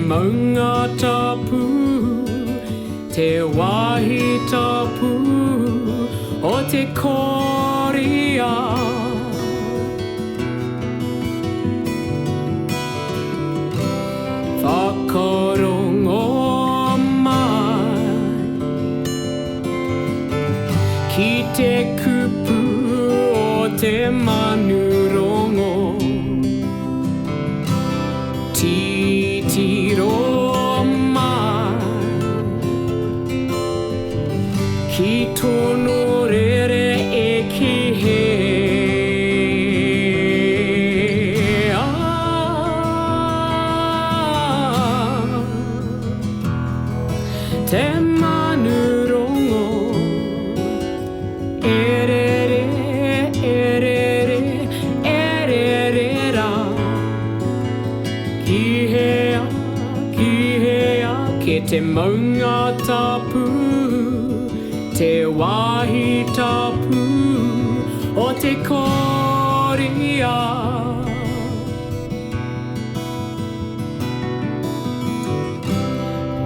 mga tapu te wahi tapu o te koria whakarongo mai ki te kupu o te manurongo titiro mai ki tono rere e ki he te manurongo erere erere erere ra ki hea ke te maunga tapu te wahi tapu o te koria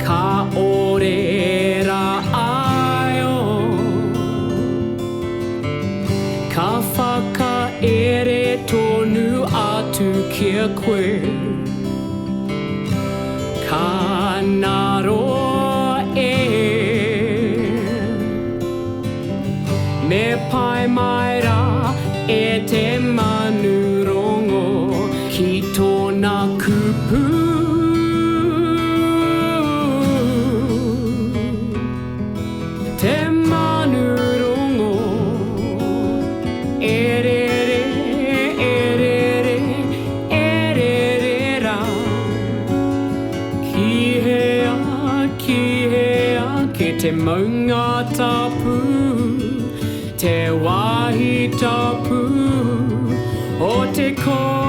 ka orera aio ka whakaere tonu atu kia koe ka naro e me pai mai ra e te manurongo ki tōna kupu te manurongo erere erere erere ra ki hea ke te maunga tapu te wahi tapu o te koe